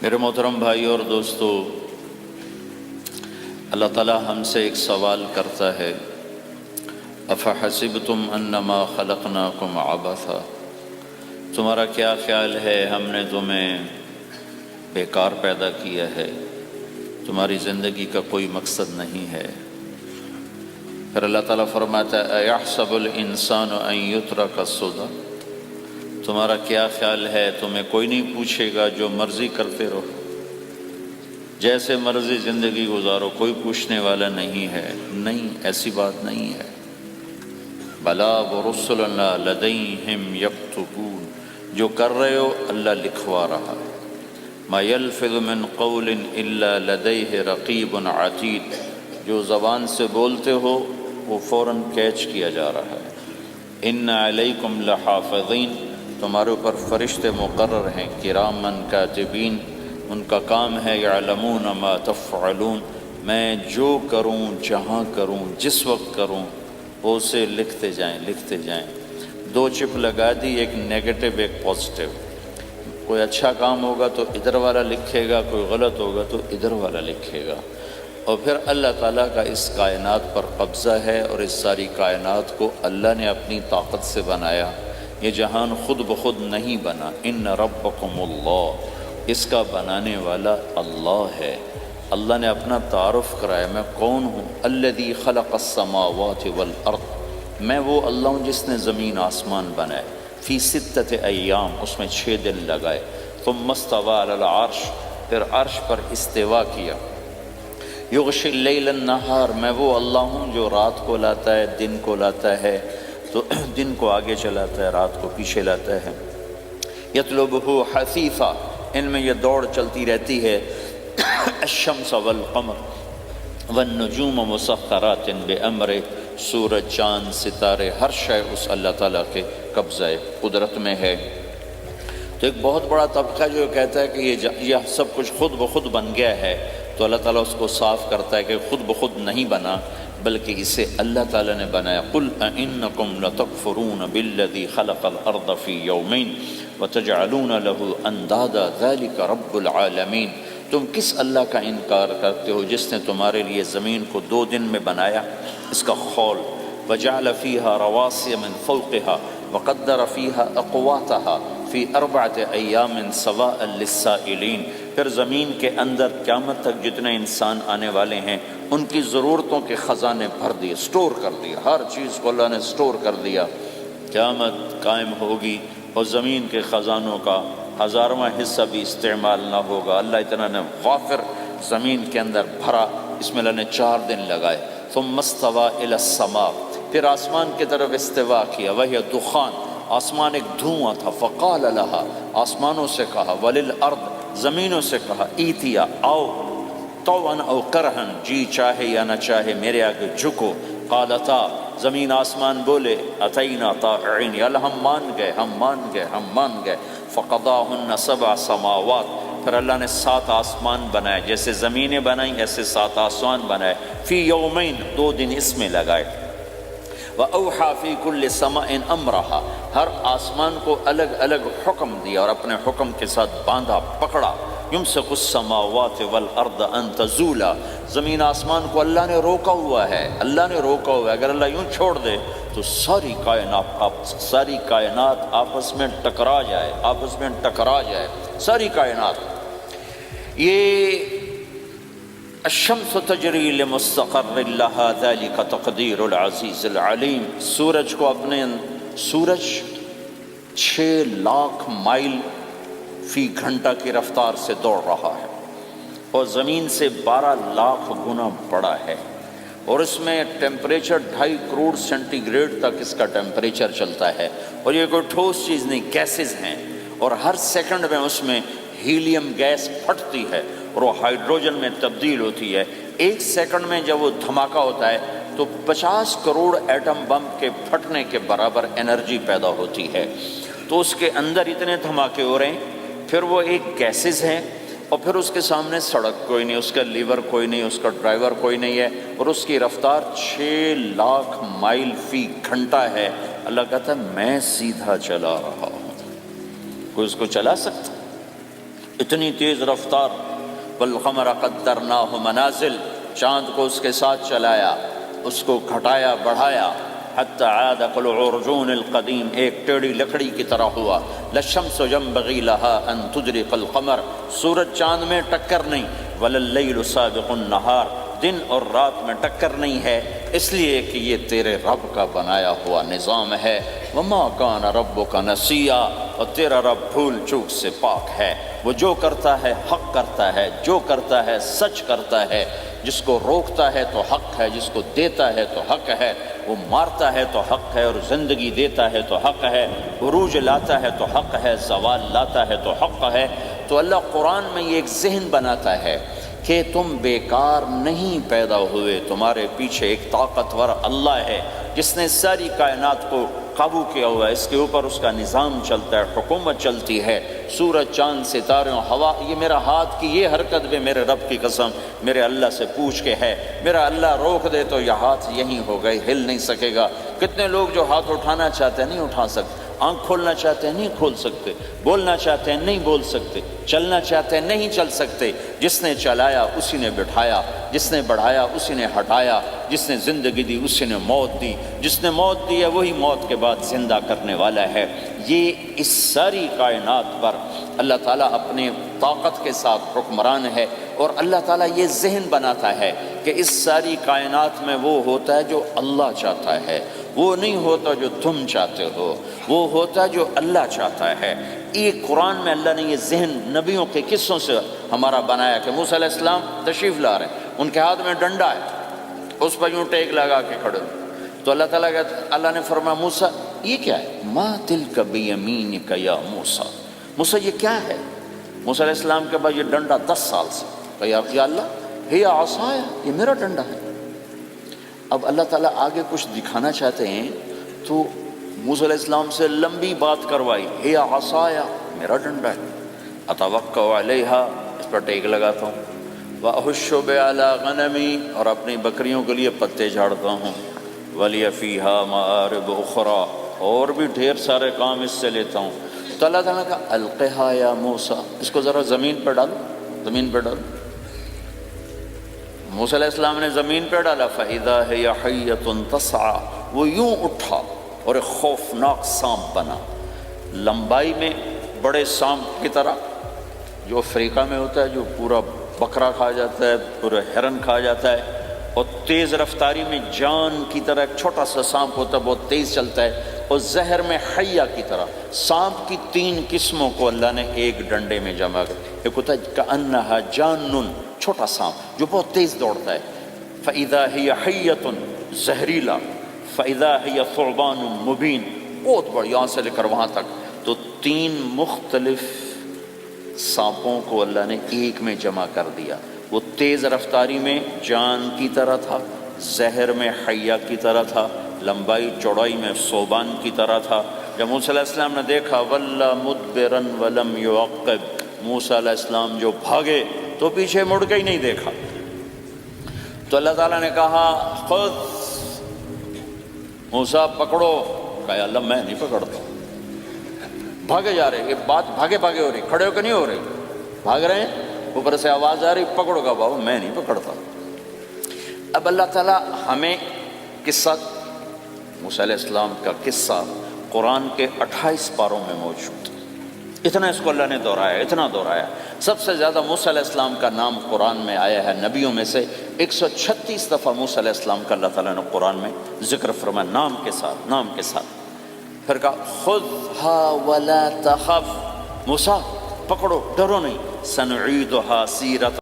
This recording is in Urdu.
میرے محترم بھائی اور دوستو، اللہ تعالیٰ ہم سے ایک سوال کرتا ہے، افحسبتم انما خلقناکم عبثا، تمہارا کیا خیال ہے ہم نے تمہیں بیکار پیدا کیا ہے، تمہاری زندگی کا کوئی مقصد نہیں ہے؟ پھر اللہ تعالیٰ فرماتا ہے ایحسب الانسان ان یترک سدی، تمہارا کیا خیال ہے تمہیں کوئی نہیں پوچھے گا، جو مرضی کرتے رہو، جیسے مرضی زندگی گزارو، کوئی پوچھنے والا نہیں ہے؟ نہیں، ایسی بات نہیں ہے۔ بلا ورسلنا لدیہم یکتبون، جو کر رہے ہو اللہ لکھوا رہا ہے۔ ما یلفظ من قول الا لدیہ رقیب عتید، جو زبان سے بولتے ہو وہ فوراً کیچ کیا جا رہا ہے۔ ان علیکم لحافظین، تمہارے اوپر فرشتے مقرر ہیں، کرامن کاتبین، ان کا کام ہے یعلمون ما تفعلون، میں جو کروں، جہاں کروں، جس وقت کروں، وہ اسے لکھتے جائیں۔ دو چپ لگا دی، ایک نیگیٹو ایک پازیٹیو۔ کوئی اچھا کام ہوگا تو ادھر والا لکھے گا، کوئی غلط ہوگا تو ادھر والا لکھے گا۔ اور پھر اللہ تعالیٰ کا اس کائنات پر قبضہ ہے، اور اس ساری کائنات کو اللہ نے اپنی طاقت سے بنایا، یہ جہان خود بخود نہیں بنا۔ ان ربکم اللہ، اس کا بنانے والا اللہ ہے۔ اللہ نے اپنا تعارف کرایا، میں کون ہوں؟ الذی خلق السماوات والارض، میں وہ اللہ ہوں جس نے زمین آسمان بنائے، فی ستۃ ایام، اس میں 6 دن لگائے، ثم استوی علی العرش، پھر عرش پر استوا کیا، یغشی اللیل النہار، میں وہ اللہ ہوں جو رات کو لاتا ہے، دن کو لاتا ہے، تو دن کو آگے چلاتا ہے، رات کو پیچھے لاتا ہے، یطلبہ حثیثا، ان میں یہ دوڑ چلتی رہتی ہے، الشمس والقمر والنجوم مسخرات بامرہ، سورج، چاند، ستارے، ہر شے اس اللہ تعالیٰ کے قبضہ قدرت میں ہے۔ تو ایک بہت بڑا طبقہ جو کہتا ہے کہ یہ سب کچھ خود بخود بن گیا ہے، تو اللہ تعالیٰ اس کو صاف کرتا ہے کہ خود بخود نہیں بنا، بلکہ اسے اللہ تعالیٰ نے بنایا۔ قل اانکم لتکفرون بالذی خلق الارض فی یومین وتجعلون له اندادا ذلک رب العالمین، تم کس اللہ کا انکار کرتے ہو جس نے تمہارے لیے زمین کو 2 دن میں بنایا، اس کا خول، وجعل فیہا رواسی من فوقہا وقدر فیہا اقواتہا فی 4 ایام سواء للسائلین، پھر زمین کے اندر قیامت تک جتنے انسان آنے والے ہیں ان کی ضرورتوں کے خزانے بھر دیے، سٹور کر دیا، ہر چیز کو اللہ نے سٹور کر دیا۔ قیامت قائم ہوگی اور زمین کے خزانوں کا 1000واں حصہ بھی استعمال نہ ہوگا۔ اللہ اتنا نے غافر زمین کے اندر بھرا، اس میں اللہ نے 4 دن لگائے۔ ثم استوى الى السماء، پھر آسمان کی طرف استوا کیا، وہی دخان، آسمان ایک دھواں تھا، فقال لها، آسمانوں سے کہا، وللارض، زمینوں سے کہا، ایتیا، آؤ، طوعا او کرہن، جی چاہے یا نہ چاہے میرے آگے جھکو، قالتا، زمین آسمان بولے، اتینا طائعین، یا اللہ ہم مان گئے، فقضاہن 7 سماوات، پھر اللہ نے 7 آسمان بنائے، جیسے زمینیں بنائیں ایسے 7 آسمان بنائے، فی یومین، 2 دن اس میں لگائے، وَأَوْحَى فِي كُلِّ سَمَاءٍ أَمْرَهَا، ہر آسمان کو الگ الگ حکم دیا اور اپنے حکم کے ساتھ باندھا، پکڑا، يُمْسِكُ السَّمَاوَاتِ وَالْأَرْضَ أَن تَزُولَا، زمین آسمان کو اللہ نے روکا ہوا ہے، اگر اللہ یوں چھوڑ دے تو ساری کائنات آپس میں ٹکرا جائے، ساری کائنات۔ یہ الشمس تجری لمستقر لها ذلك تقدیر العزیز العلیم، سورج 6 لاکھ مائل فی گھنٹہ کی رفتار سے دوڑ رہا ہے، اور زمین سے 12 لاکھ گنا بڑا ہے، اور اس میں ٹیمپریچر 2.5 کروڑ سینٹی گریڈ تک اس کا ٹیمپریچر چلتا ہے، اور یہ کوئی ٹھوس چیز نہیں، گیسز ہیں، اور ہر سیکنڈ میں اس میں ہیلیم گیس پھٹتی ہے اور وہ ہائیڈروجن میں تبدیل ہوتی ہے۔ 1 سیکنڈ میں جب وہ دھماکہ ہوتا ہے تو 50 کروڑ ایٹم بم کے پھٹنے کے برابر انرجی پیدا ہوتی ہے، تو اس کے اندر اتنے دھماکے ہو رہے ہیں، پھر وہ ایک گیسز ہیں، اور پھر اس کے سامنے سڑک کوئی نہیں، اس کا لیور کوئی نہیں، اس کا ڈرائیور کوئی نہیں ہے، اور اس کی رفتار 6 لاکھ مائل فی گھنٹہ ہے۔ اللہ کہتا ہے میں سیدھا چلا رہا ہوں، کوئی اس کو چلا سکتا؟ اتنی تیز رفتار، والقمر قدرناہ منازل، چاند کو اس کے ساتھ چلایا، اس کو گھٹایا بڑھایا، حتی عاد کالعرجون القدیم، ایک ٹیڑھی لکڑی کی طرح ہوا۔ للشمس ينبغي لها ان تدرك القمر، سورج چاند میں ٹکر نہیں، ولا اللیل سابق النہار، دن اور رات میں ٹکر نہیں ہے، اس لیے کہ یہ تیرے رب کا بنایا ہوا نظام ہے۔ وما کان ربک نسیا، اور تیرا رب بھول چوک سے پاک ہے، وہ جو کرتا ہے حق کرتا ہے، جو کرتا ہے سچ کرتا ہے، جس کو روکتا ہے تو حق ہے، جس کو دیتا ہے تو حق ہے، وہ مارتا ہے تو حق ہے، اور زندگی دیتا ہے تو حق ہے، عروج لاتا ہے تو حق ہے، زوال لاتا ہے تو حق ہے۔ تو اللہ قرآن میں یہ ایک ذہن بناتا ہے کہ تم بیکار نہیں پیدا ہوئے، تمہارے پیچھے ایک طاقتور اللہ ہے جس نے ساری کائنات کو قابو کیا ہوا ہے، اس کے اوپر اس کا نظام چلتا ہے، حکومت چلتی ہے، سورج چاند ستارے ہوا، یہ میرا ہاتھ کی یہ حرکت بھی میرے رب کی قسم میرے اللہ سے پوچھ کے ہے، میرا اللہ روک دے تو یہ ہاتھ یہیں ہو گئے، ہل نہیں سکے گا۔ کتنے لوگ جو ہاتھ اٹھانا چاہتے ہیں نہیں اٹھا سکتے، آنکھ کھولنا چاہتے ہیں نہیں کھول سکتے، بولنا چاہتے ہیں نہیں بول سکتے، چلنا چاہتے ہیں نہیں چل سکتے۔ جس نے چلایا اسی نے بٹھایا، جس نے بڑھایا اسی نے ہٹایا، جس نے زندگی دی اسی نے موت دی، جس نے موت دی ہے وہی موت کے بعد زندہ کرنے والا ہے۔ یہ اس ساری کائنات پر اللہ تعالیٰ اپنے طاقت کے ساتھ حکمران ہے، اور اللہ تعالیٰ یہ ذہن بناتا ہے کہ اس ساری کائنات میں وہ ہوتا ہے جو اللہ چاہتا ہے، وہ نہیں ہوتا جو تم چاہتے ہو، وہ ہوتا ہے جو اللہ چاہتا ہے۔ ایک قرآن میں اللہ نے یہ ذہن نبیوں کے قصوں سے ہمارا بنایا کہ موسیٰ علیہ السلام تشریف لا رہے ہیں، ان کے ہاتھ میں ڈنڈا ہے، اس پر یوں ٹیک لگا کے کھڑے ہو، تو اللہ نے فرمایا موسیٰ یہ کیا ہے؟ ما تلک بیمینک یا موسیٰ، موسیٰ یہ کیا ہے؟ موسیٰ علیہ السلام کے بعد یہ ڈنڈا 10 سال سے، کہ یا اللہ ہی عصایا، یہ میرا ڈنڈا ہے۔ اب اللہ تعالیٰ آگے کچھ دکھانا چاہتے ہیں تو موسیٰ علیہ السلام سے لمبی بات کروائی، ہی عصایا، میرا ڈنڈا ہے، اتوکل علیہا، اس پر ٹیک لگاتا ہوں، وأحش بها علی غنمی، اور اپنی بکریوں کے لیے پتے جھاڑتا ہوں، ولی فیہا مآرب اخرى، اور بھی ڈھیر سارے کام اس سے لیتا ہوں۔ تو اللہ تعالیٰ کا القہا یا موسیٰ، اس کو ذرا زمین پہ ڈالو، زمین پہ ڈالو۔ موسیٰ علیہ السلام نے زمین پہ ڈالا، فَإِذَا هِيَ حَيَّةٌ تَسْعَىٰ، وہ یوں اٹھا اور ایک خوفناک سانپ بنا، لمبائی میں بڑے سانپ کی طرح جو افریقہ میں ہوتا ہے، جو پورا بکرا کھا جاتا ہے، پورا ہرن کھا جاتا ہے، اور تیز رفتاری میں جان کی طرح ایک چھوٹا سا سانپ ہوتا ہے، بہت تیز چلتا ہے، اور زہر میں حیہ کی طرح۔ سانپ کی 3 قسموں کو اللہ نے ایک ڈنڈے میں جمع کر، ایک ہوتا ہے کأنہا جان، چھوٹا سانپ جو بہت تیز دوڑتا ہے، فَإِذَا هِيَ حَيَّةٌ زہریلا، فَإِذَا هِيَ ثُعْبَانٌ مُبِينٌ، بہت بڑی، یہاں سے لے کر وہاں تک۔ تو 3 مختلف سانپوں کو اللہ نے ایک میں جمع کر دیا، وہ تیز رفتاری میں جان کی طرح تھا، زہر میں حیہ کی طرح تھا، لمبائی چوڑائی میں ثعبان کی طرح تھا۔ جب موسیٰ علیہ السلام نے دیکھا وَلَّا مُدْبِرًا وَلَمْ يُعَقِّبْ، موسیٰ علیہ السلام جو بھاگے تو پیچھے مڑ کے ہی نہیں دیکھا، تو اللہ تعالیٰ نے کہا خود موسیٰ پکڑو، کہا اللہ میں نہیں پکڑتا، بھاگے جا رہے، یہ بات بھاگے بھاگے ہو رہی، کھڑے ہو کے نہیں ہو رہی، بھاگ رہے ہیں، اوپر سے آواز آ رہی پکڑو گا، بابا میں نہیں پکڑتا۔ اب اللہ تعالیٰ ہمیں قصہ موسیٰ علیہ السلام کا قصہ قرآن کے 28 پاروں میں موجود، اتنا اس کو اللہ نے دہرایا، اتنا دہرایا۔ سب سے زیادہ موسیٰ علیہ السلام کا نام قرآن میں آیا ہے نبیوں میں سے، 136 دفعہ موسیٰ علیہ السلام کا اللہ تعالیٰ نے قرآن میں ذکر فرمایا، نام کے ساتھ، نام کے ساتھ۔ پھر کہا خذها ولا تخف، موسیٰ پکڑو ڈرو نہیں، سنعیدها سیرت